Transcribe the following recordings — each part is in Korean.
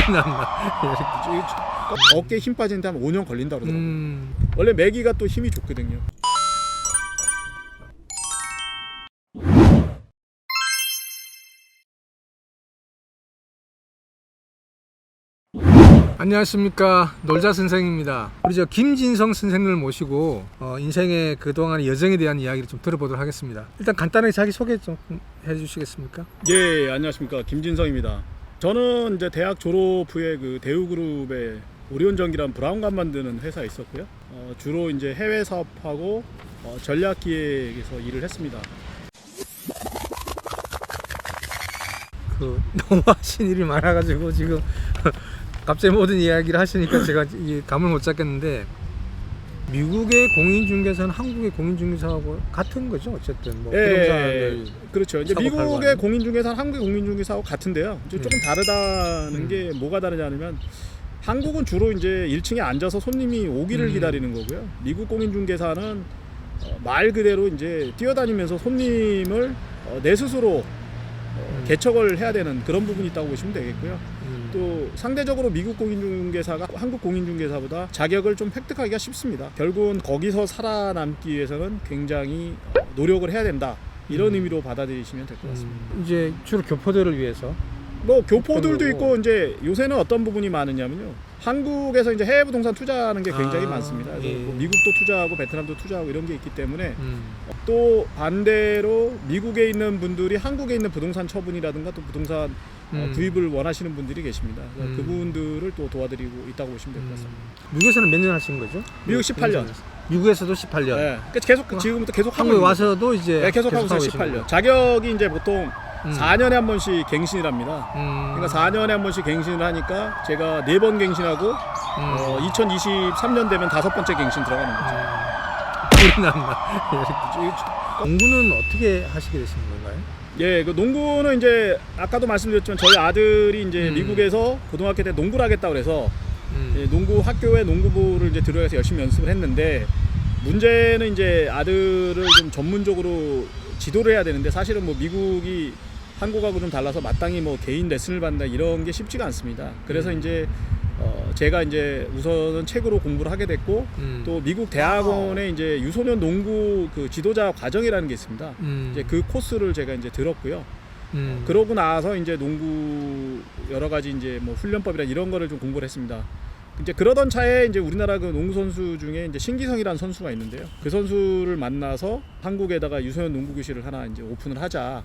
소리 난다. 어깨에 힘 빠지는데 한 5년 걸린다 그러더라고요. 원래 메기가 또 힘이 좋거든요. 안녕하십니까, 놀자 선생입니다. 우리 김진성 선생님을 모시고 인생의 그동안의 여정에 대한 이야기를 좀 들어보도록 하겠습니다. 일단 간단하게 자기 소개 좀 해주시겠습니까? 예, 안녕하십니까, 김진성입니다. 저는 이제 대학 졸업 후에 그 대우그룹의 오리온전기라는 브라운관 만드는 회사에 있었고요. 주로 이제 해외 사업하고 전략기획에서 일을 했습니다. 너무 하신 일이 많아가지고 지금 갑자기 모든 이야기를 하시니까 제가 이 감을 못 잡겠는데, 미국의 공인중개사는 한국의 공인중개사하고 같은 거죠, 어쨌든. 뭐 부동산을 그렇죠. 이제 미국의 공인중개사는 한국의 공인중개사하고 같은데요. 이제 조금 다르다는 게 뭐가 다르냐면, 한국은 주로 이제 1층에 앉아서 손님이 오기를 기다리는 거고요. 미국 공인중개사는 말 그대로 이제 뛰어다니면서 손님을 내 스스로 개척을 해야 되는 그런 부분이 있다고 보시면 되겠고요. 또 상대적으로 미국 공인중개사가 한국 공인중개사보다 자격을 좀 획득하기가 쉽습니다. 결국은 거기서 살아남기 위해서는 굉장히 노력을 해야 된다, 이런 의미로 받아들이시면 될 것 같습니다. 이제 주로 교포들을 위해서 뭐 교포들도 있고, 이제 요새는 어떤 부분이 많으냐면요, 한국에서 이제 해외 부동산 투자하는 게 굉장히 많습니다. 그래서 예. 뭐 미국도 투자하고 베트남도 투자하고 이런 게 있기 때문에 또 반대로 미국에 있는 분들이 한국에 있는 부동산 처분이라든가 또 부동산 구입을 원하시는 분들이 계십니다. 그분들을 또 도와드리고 있다고 보시면 될 것 같습니다. 미국에서는 몇 년 하신 거죠? 미국 18년. 미국에서도 18년. 네. 계속 지금부터 계속 하고 한국에 있는 와서도 이제 네, 계속 하고 있어요. 18년. 자격이 이제 보통 4년에 한 번씩 갱신이랍니다. 그러니까 4년에 한 번씩 갱신을 하니까 제가 4번 갱신하고 2023년 되면 5번째 갱신 들어가는 거죠. 소리 난다. 농구는 어떻게 하시게 되신 건가요? 예, 그 농구는 이제 아까도 말씀드렸지만 저희 아들이 이제 미국에서 고등학교 때 농구를 하겠다고 그래서 예, 농구 학교에 농구부를 이제 들어가서 열심히 연습을 했는데, 문제는 이제 아들을 좀 전문적으로 지도를 해야 되는데, 사실은 뭐 미국이 한국하고 좀 달라서 마땅히 뭐 개인 레슨을 받는다 이런 게 쉽지가 않습니다. 그래서 이제 제가 이제 우선은 책으로 공부를 하게 됐고, 또 미국 대학원에 이제 유소년 농구 그 지도자 과정이라는 게 있습니다. 이제 그 코스를 제가 이제 들었고요. 그러고 나서 이제 농구 여러 가지 이제 뭐 훈련법이나 이런 거를 좀 공부를 했습니다. 이제 그러던 차에 이제 우리나라 그 농구 선수 중에 이제 신기성이라는 선수가 있는데요. 그 선수를 만나서 한국에다가 유소년 농구 교실을 하나 이제 오픈을 하자.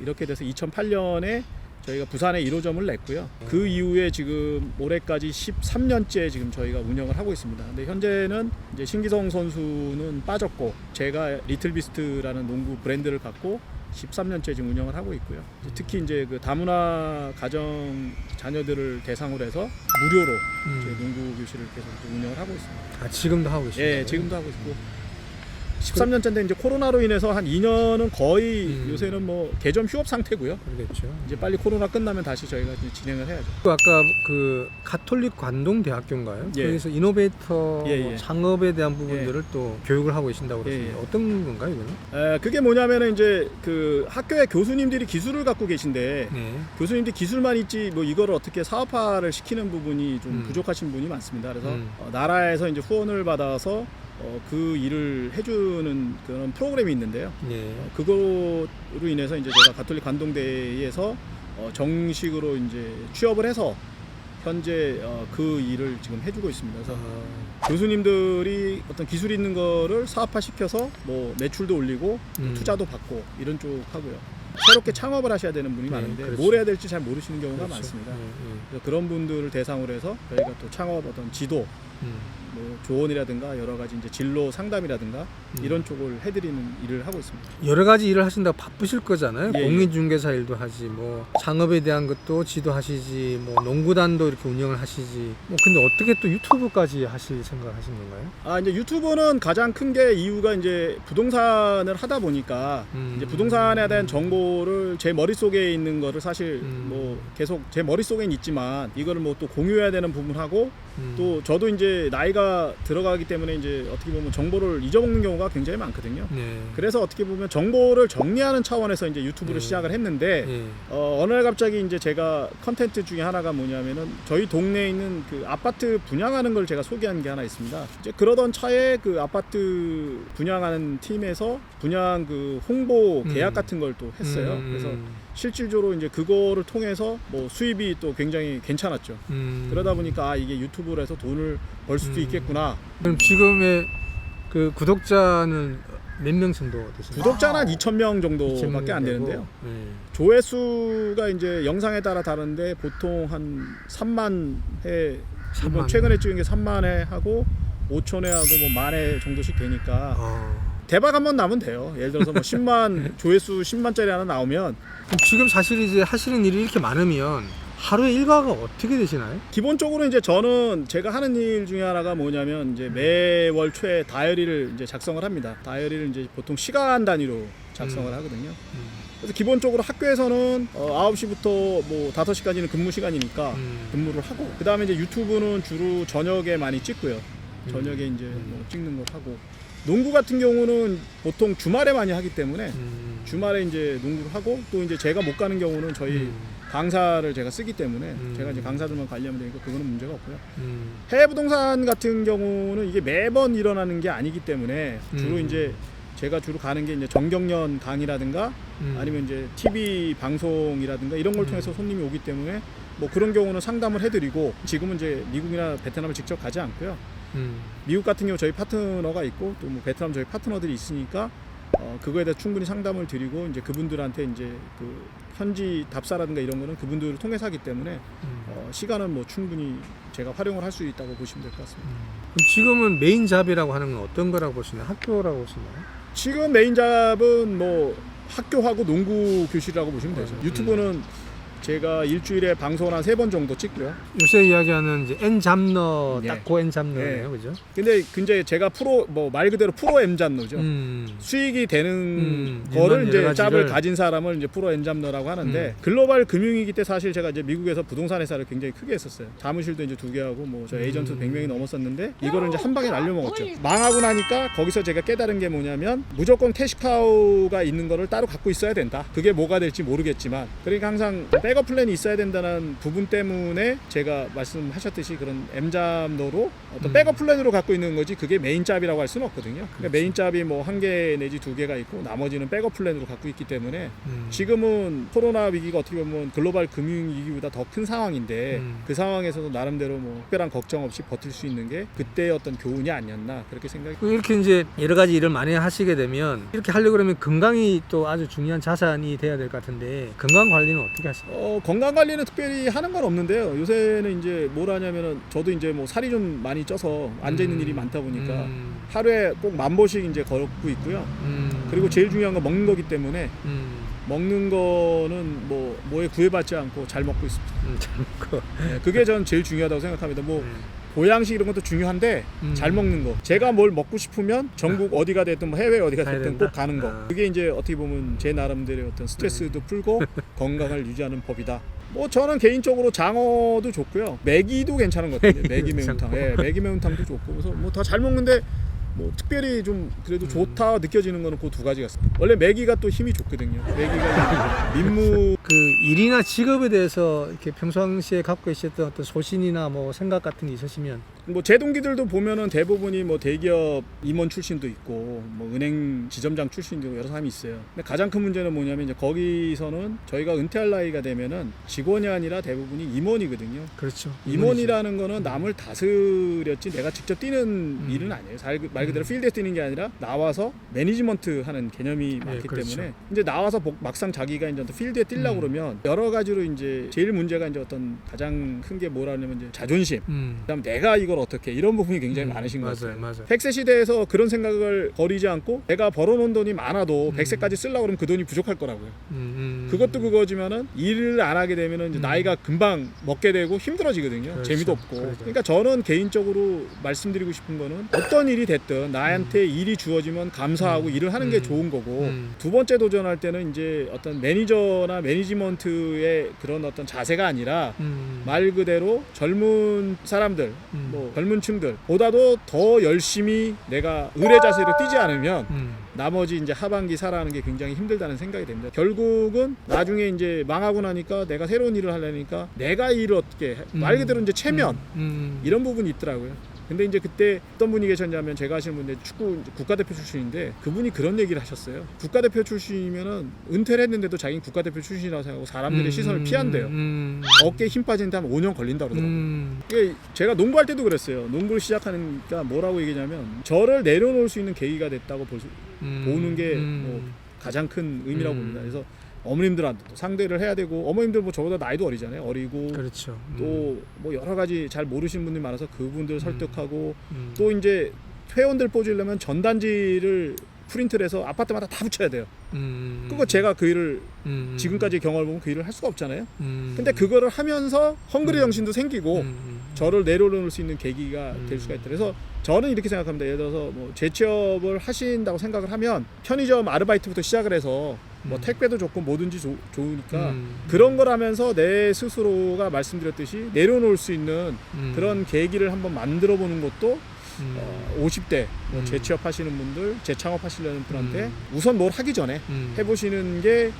이렇게 돼서 2008년에 저희가 부산에 1호점을 냈고요. 그 이후에 지금 올해까지 13년째 지금 저희가 운영을 하고 있습니다. 근데 현재는 이제 신기성 선수는 빠졌고, 제가 리틀비스트라는 농구 브랜드를 갖고 13년째 지금 운영을 하고 있고요. 특히 이제 그 다문화 가정 자녀들을 대상으로 해서 무료로 저희 농구 교실을 계속 운영을 하고 있습니다. 지금도 하고 있습니다. 예, 지금도 하고 있고. 13년째인데 이제 코로나로 인해서 한 2년은 거의 요새는 뭐 개점 휴업 상태고요. 그렇겠죠. 이제 빨리 코로나 끝나면 다시 저희가 이제 진행을 해야죠. 아까 그 가톨릭 관동대학교인가요? 예. 거기서 이노베이터 예. 창업에 대한 부분들을 또 교육을 하고 계신다고 그러는데 어떤 건가요, 이거는? 그게 뭐냐면은 이제 그 학교에 교수님들이 기술을 갖고 계신데, 교수님들이 기술만 있지 뭐 이거를 어떻게 사업화를 시키는 부분이 좀 부족하신 분이 많습니다. 그래서 나라에서 이제 후원을 받아서 그 일을 해주는 그런 프로그램이 있는데요. 그거로 인해서 이제 제가 가톨릭 관동대에서 정식으로 이제 취업을 해서 현재 그 일을 지금 해주고 있습니다. 그래서 교수님들이 어떤 기술 있는 거를 사업화 시켜서 뭐 매출도 올리고 투자도 받고 이런 쪽 하고요. 새롭게 창업을 하셔야 되는 분이 많은데 그렇죠. 뭘 해야 될지 잘 모르시는 경우가 그렇죠. 많습니다. 그래서 그런 분들을 대상으로 해서 저희가 또 창업 어떤 지도, 뭐 조언이라든가 여러 가지 이제 진로 상담이라든가 이런 쪽을 해드리는 일을 하고 있습니다. 여러 가지 일을 하신다고 바쁘실 거잖아요. 예. 공인중개사 일도 하지, 뭐 창업에 대한 것도 지도하시지, 뭐 농구단도 이렇게 운영을 하시지. 뭐 근데 어떻게 또 유튜브까지 하실 생각을 하신 건가요? 이제 유튜브는 가장 큰 게 이유가 이제 부동산을 하다 보니까 이제 부동산에 대한 정보를 제 머릿속에 있는 거를 사실 뭐 계속 제 머릿속엔 있지만 이거를 뭐 또 공유해야 되는 부분하고 또 저도 이제 나이가 들어가기 때문에 이제 어떻게 보면 정보를 잊어먹는 경우가 굉장히 많거든요. 네. 그래서 어떻게 보면 정보를 정리하는 차원에서 이제 유튜브를 시작을 했는데 네. 어느 날 갑자기 이제 제가 컨텐츠 중에 하나가 뭐냐면은 저희 동네에 있는 그 아파트 분양하는 걸 제가 소개한 게 하나 있습니다. 이제 그러던 차에 그 아파트 분양하는 팀에서 분양 그 홍보 계약 같은 걸 또 했어요. 그래서 실질적으로 이제 그거를 통해서 뭐 수입이 또 굉장히 괜찮았죠. 그러다 보니까 아, 이게 유튜브로 해서 돈을 벌 수도 있겠구나. 그럼 지금의 그 구독자는 몇 명 정도 되시나요? 구독자는 한 2,000명 2,000 정도밖에 안 되고, 되는데요. 네. 조회수가 이제 영상에 따라 다른데 보통 한 3만 회, 3만. 최근에 찍은 게 3만 회 하고 5천 회 하고 뭐 만 회 정도씩 되니까 대박 한 번 나면 돼요. 예를 들어서 뭐 10만 조회수 10만짜리 하나 나오면 그럼 지금 사실 이제 하시는 일이 이렇게 많으면 하루에 일과가 어떻게 되시나요? 기본적으로 이제 저는 제가 하는 일 중에 하나가 뭐냐면 이제 매월 초에 다이어리를 이제 작성을 합니다. 다이어리를 이제 보통 시간 단위로 작성을 하거든요. 그래서 기본적으로 학교에서는 9시부터 뭐 5시까지는 근무 시간이니까 근무를 하고 그 다음에 이제 유튜브는 주로 저녁에 많이 찍고요. 저녁에 이제 뭐 찍는 걸 하고 농구 같은 경우는 보통 주말에 많이 하기 때문에 주말에 이제 농구를 하고 또 이제 제가 못 가는 경우는 저희 강사를 제가 쓰기 때문에 제가 이제 강사들만 관리하면 되니까 그거는 문제가 없고요. 해외 부동산 같은 경우는 이게 매번 일어나는 게 아니기 때문에 주로 이제 제가 주로 가는 게 이제 정경련 강의라든가 아니면 이제 TV 방송이라든가 이런 걸 통해서 손님이 오기 때문에 뭐 그런 경우는 상담을 해드리고 지금은 이제 미국이나 베트남을 직접 가지 않고요. 미국 같은 경우 저희 파트너가 있고 또 뭐 베트남 저희 파트너들이 있으니까 그거에 대해 충분히 상담을 드리고 이제 그분들한테 이제 그 현지 답사라든가 이런 거는 그분들을 통해서 하기 때문에 시간은 뭐 충분히 제가 활용을 할 수 있다고 보시면 될 것 같습니다. 그럼 지금은 메인 잡이라고 하는 건 어떤 거라고 보시나요? 학교라고 보시나요? 지금 메인 잡은 뭐 학교하고 농구 교실이라고 보시면 되죠. 유튜브는 제가 일주일에 방송을 한 3번 정도 찍고요. 요새 이야기하는 이제 N 잡너 예. 딱 고 N 잡너네요, 그죠? 근데 제가 프로 뭐 말 그대로 프로 M잡너죠. 수익이 되는 거를 이제 여러 짭을 가지를- 가진 사람을 이제 프로 M잡너라고 하는데 글로벌 금융위기 때 사실 제가 이제 미국에서 부동산 회사를 굉장히 크게 했었어요. 사무실도 이제 2개 하고 뭐 저 에이전트 100명이 넘었었는데 이거를 이제 한 방에 날려먹었죠. 망하고 나니까 거기서 제가 깨달은 게 뭐냐면 무조건 캐시카우가 있는 거를 따로 갖고 있어야 된다. 그게 뭐가 될지 모르겠지만 그러니까 항상 백업 플랜이 있어야 된다는 부분 때문에 제가 말씀하셨듯이 그런 M잡너로 어떤 백업 플랜으로 갖고 있는 거지 그게 메인 짭이라고 할 수는 없거든요. 그러니까 메인 짭이 뭐 1개 내지 2개가 있고 나머지는 백업 플랜으로 갖고 있기 때문에 지금은 코로나 위기가 어떻게 보면 글로벌 금융 위기보다 더 큰 상황인데 그 상황에서도 나름대로 뭐 특별한 걱정 없이 버틸 수 있는 게 그때의 어떤 교훈이 아니었나 그렇게 생각이 이렇게 이제 여러 가지 일을 많이 하시게 되면 이렇게 하려고 그러면 건강이 또 아주 중요한 자산이 돼야 될 것 같은데 건강 관리는 어떻게 하시나요? 건강 관리는 특별히 하는 건 없는데요. 요새는 이제 뭘 하냐면은 저도 이제 뭐 살이 좀 많이 쪄서 앉아 있는 일이 많다 보니까 하루에 꼭 1000보씩 이제 걷고 있고요. 그리고 제일 중요한 건 먹는 거기 때문에 먹는 거는 뭐에 구애받지 않고 잘 먹고 있습니다. 잘 먹고. 네, 그게 전 제일 중요하다고 생각합니다. 뭐 보양식 이런 것도 중요한데 잘 먹는 거. 제가 뭘 먹고 싶으면 전국 어디가 됐든 뭐 해외 어디가 가야 됐든 된다? 꼭 가는 거. 그게 이제 어떻게 보면 제 나름대로의 어떤 스트레스도 풀고 건강을 유지하는 법이다. 뭐 저는 개인적으로 장어도 좋고요. 매기도 괜찮은 것 같아요. 매기 매운탕. 예, 매기 매운탕도 좋고. 그래서 뭐 다 잘 먹는데 뭐 특별히 좀 그래도 좋다 느껴지는 거는 그 두 가지가 있어요. 원래 매기가 또 힘이 좋거든요. 매기가 민무 그 일이나 직업에 대해서 이렇게 평상시에 갖고 계셨던 어떤 소신이나 뭐 생각 같은 게 있으시면 뭐 제 동기들도 보면은 대부분이 뭐 대기업 임원 출신도 있고 뭐 은행 지점장 출신도 여러 사람이 있어요. 근데 가장 큰 문제는 뭐냐면 이제 거기서는 저희가 은퇴할 나이가 되면은 직원이 아니라 대부분이 임원이거든요. 그렇죠. 임원이라는 거는 남을 다스렸지 내가 직접 뛰는 일은 아니에요. 말 그대로 필드에 뛰는 게 아니라 나와서 매니지먼트 하는 개념이 많기 그렇죠. 때문에 이제 나와서 막상 자기가 이제 필드에 뛰려고 그러면 여러 가지로 이제 제일 문제가 이제 어떤 가장 큰 게 뭐라냐면 이제 자존심. 그다음 내가 이걸 어떻게 이런 부분이 굉장히 많으신 것 같아요. 맞아요. 100세 시대에서 그런 생각을 버리지 않고 내가 벌어놓은 돈이 많아도 100세까지 쓰려고 그러면 그 돈이 부족할 거라고요. 그것도 그거지만은 일을 안 하게 되면은 이제 나이가 금방 먹게 되고 힘들어지거든요. 그렇죠. 재미도 없고. 그렇죠. 그러니까 저는 개인적으로 말씀드리고 싶은 거는 어떤 일이 됐든 어쨌든 나한테 일이 주어지면 감사하고 일을 하는 게 좋은 거고 두 번째 도전할 때는 이제 어떤 매니저나 매니지먼트의 그런 어떤 자세가 아니라 말 그대로 젊은 사람들 뭐 젊은 층들 보다도 더 열심히 내가 의뢰 자세로 뛰지 않으면 나머지 이제 하반기 살아가는 게 굉장히 힘들다는 생각이 됩니다. 결국은 나중에 이제 망하고 나니까 내가 새로운 일을 하려니까 내가 일을 어떻게 해. 말 그대로 이제 체면 이런 부분이 있더라고요. 근데 이제 그때 어떤 분이 계셨냐면 제가 아시는 분인데 축구 국가대표 출신인데 그분이 그런 얘기를 하셨어요. 국가대표 출신이면은 은퇴를 했는데도 자기는 국가대표 출신이라고 생각하고 사람들의 시선을 피한대요. 어깨에 힘 빠진데 한 5년 걸린다고 그러더라고요. 이게 제가 농구할 때도 그랬어요. 농구를 시작하니까 뭐라고 얘기냐면 저를 내려놓을 수 있는 계기가 됐다고 보는 게 뭐 가장 큰 의미라고 봅니다. 그래서 어머님들한테도 상대를 해야 되고 어머님들 뭐 저보다 나이도 어리잖아요. 어리고 그렇죠. 또 뭐 여러 가지 잘 모르시는 분들이 많아서 그분들 설득하고 또 이제 회원들 뽑으려면 전단지를 프린트를 해서 아파트마다 다 붙여야 돼요. 그거 제가 그 일을 지금까지 경험을 보면 그 일을 할 수가 없잖아요. 근데 그거를 하면서 헝그리 정신도 생기고 저를 내려놓을 수 있는 계기가 될 수가 있다. 그래서 저는 이렇게 생각합니다. 예를 들어서 뭐 재취업을 하신다고 생각을 하면 편의점 아르바이트부터 시작을 해서 뭐 택배도 좋고 뭐든지 좋으니까 그런 걸 하면서 내 스스로가 말씀드렸듯이 내려놓을 수 있는 그런 계기를 한번 만들어 보는 것도 50대 뭐 재취업하시는 분들, 재창업하시려는 분한테 우선 뭘 하기 전에 해보시는 게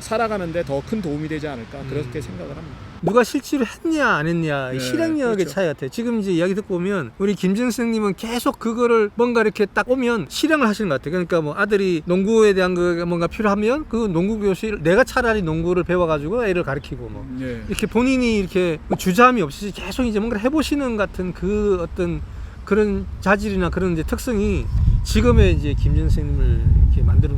살아가는데 더 큰 도움이 되지 않을까 그렇게 생각을 합니다. 누가 실제로 했냐 안 했냐 네, 실행력의 그렇죠. 차이 같아요. 지금 이제 이야기 듣고 보면 우리 김진승님은 계속 그거를 뭔가 이렇게 딱 오면 실행을 하시는 것 같아요. 그러니까 뭐 아들이 농구에 대한 그 뭔가 필요하면 그 농구 교실 내가 차라리 농구를 배워가지고 애를 가르치고 뭐 이렇게 본인이 이렇게 주저함이 없이 계속 이제 뭔가 해보시는 같은 그 어떤 그런 자질이나 그런 이제 특성이 지금의 이제 김진승님을 이렇게 만드는